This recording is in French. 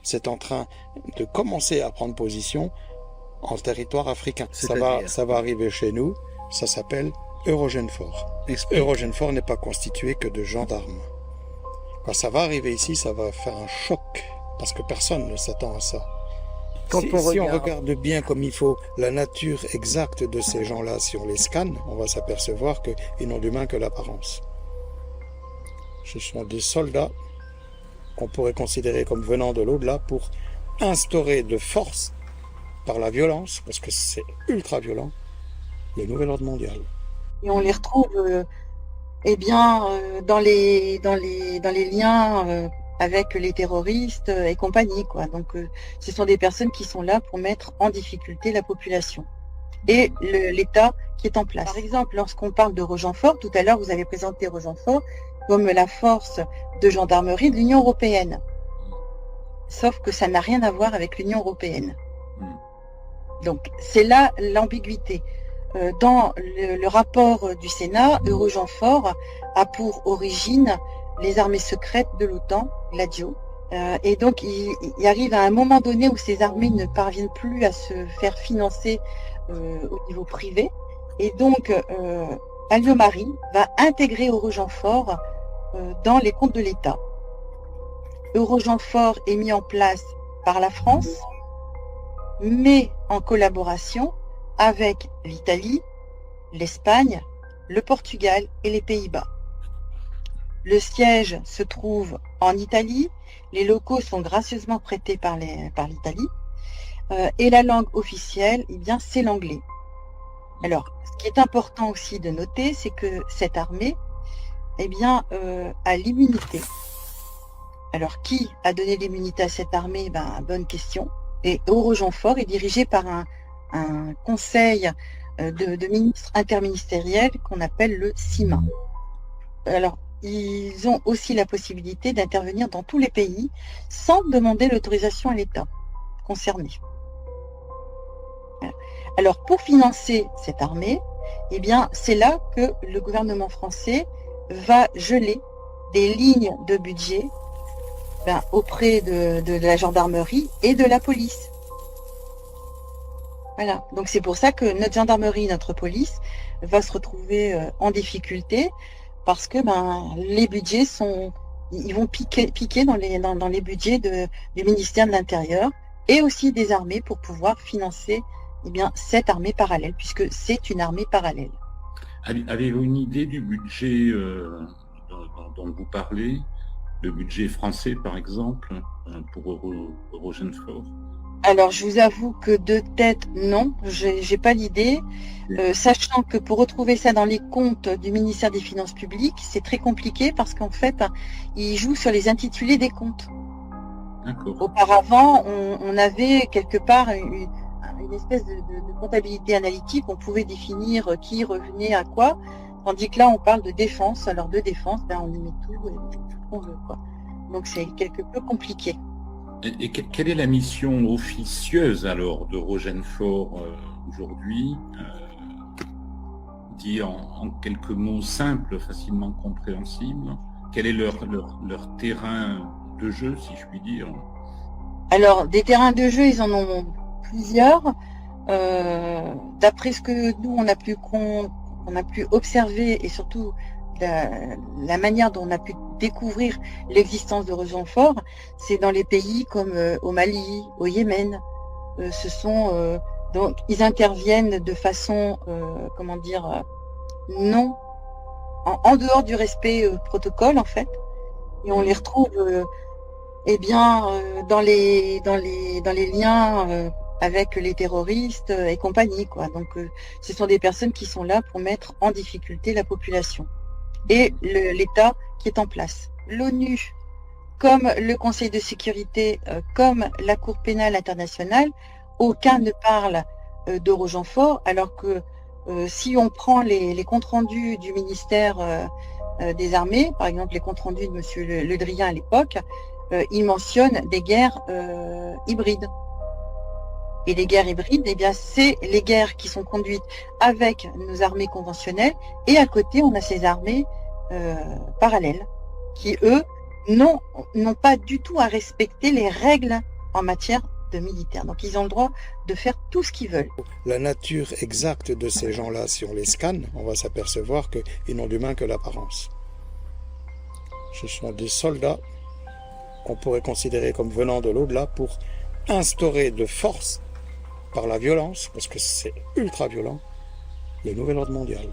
c'est en train de commencer à prendre position en territoire africain. Ça va arriver chez nous, ça s'appelle Eurogenfor. Eurogenfor n'est pas constitué que de gendarmes. Quand ça va arriver ici, ça va faire un choc, parce que personne ne s'attend à ça. Si on regarde bien comme il faut la nature exacte de ces gens-là, si on les scanne, on va s'apercevoir qu'ils n'ont d'humain que l'apparence. Ce sont des soldats qu'on pourrait considérer comme venant de l'au-delà pour instaurer de force, par la violence, parce que c'est ultra violent, le nouvel ordre mondial. Et on les retrouve dans les liens avec les terroristes et compagnie, quoi. Donc ce sont des personnes qui sont là pour mettre en difficulté la population et l'État qui est en place. Par exemple, lorsqu'on parle de Rogenfort, tout à l'heure vous avez présenté Rogenfort comme la force de gendarmerie de l'Union européenne. Sauf que ça n'a rien à voir avec l'Union européenne. Donc c'est là l'ambiguïté. Dans le rapport du Sénat, Eurogenfor a pour origine les armées secrètes de l'OTAN, l'ADIO. Et donc il arrive à un moment donné où ces armées ne parviennent plus à se faire financer au niveau privé. Et donc Alliot-Marie va intégrer Eurogenfor dans les comptes de l'État. Eurogenfor est mis en place par la France, mais en collaboration avec l'Italie, l'Espagne, le Portugal et les Pays-Bas. Le siège se trouve en Italie, les locaux sont gracieusement prêtés par l'Italie, et la langue officielle, eh bien, c'est l'anglais. Alors, ce qui est important aussi de noter, c'est que cette armée, eh bien, a l'immunité. Alors, qui a donné l'immunité à cette armée? Bonne question. Et Eurogenfor est dirigé par un conseil de ministres interministériels qu'on appelle le CIMA. Alors, ils ont aussi la possibilité d'intervenir dans tous les pays sans demander l'autorisation à l'État concerné. Alors, pour financer cette armée, eh bien, c'est là que le gouvernement français va geler des lignes de budget auprès de la gendarmerie et de la police. Voilà, donc c'est pour ça que notre gendarmerie, notre police va se retrouver en difficulté parce que les budgets ils vont piquer dans les budgets du ministère de l'Intérieur et aussi des armées pour pouvoir financer cette armée parallèle, puisque c'est une armée parallèle. Avez-vous une idée du budget dont vous parlez, le budget français par exemple, pour Eurogenfor? Alors, je vous avoue que de tête, non, j'ai pas l'idée, sachant que pour retrouver ça dans les comptes du ministère des Finances publiques, c'est très compliqué parce qu'en fait, ils jouent sur les intitulés des comptes. Auparavant, on avait quelque part une espèce de comptabilité analytique, on pouvait définir qui revenait à quoi, tandis que là, on parle de défense. Alors, de défense, on y met tout qu'on veut, quoi. Donc, c'est quelque peu compliqué. Et quelle est la mission officieuse alors de Rogenfor aujourd'hui, dit en quelques mots simples, facilement compréhensibles? Quel est leur terrain de jeu, si je puis dire? Alors, des terrains de jeu, ils en ont plusieurs. D'après ce que nous, on a pu observer, et surtout la manière dont on a pu découvrir l'existence de Rogenfor, c'est dans les pays comme au Mali, au Yémen. Donc ils interviennent de façon, non, en dehors du respect protocole en fait, et on les retrouve, dans les liens avec les terroristes et compagnie, quoi. Donc ce sont des personnes qui sont là pour mettre en difficulté la population et l'État qui est en place. L'ONU, comme le Conseil de sécurité, comme la Cour pénale internationale, aucun ne parle d'Eurogenfor, alors que si on prend les comptes rendus du ministère des Armées, par exemple les comptes rendus de monsieur Le Drian à l'époque, il mentionne des guerres hybrides. Et les guerres hybrides, c'est les guerres qui sont conduites avec nos armées conventionnelles, et à côté, on a ces armées parallèles, qui, eux, n'ont pas du tout à respecter les règles en matière de militaire. Donc ils ont le droit de faire tout ce qu'ils veulent. La nature exacte de ces gens-là, si on les scanne, on va s'apercevoir qu'ils n'ont d'humain que l'apparence. Ce sont des soldats qu'on pourrait considérer comme venant de l'au-delà pour instaurer de force, par la violence, parce que c'est ultra violent, le nouvel ordre mondial.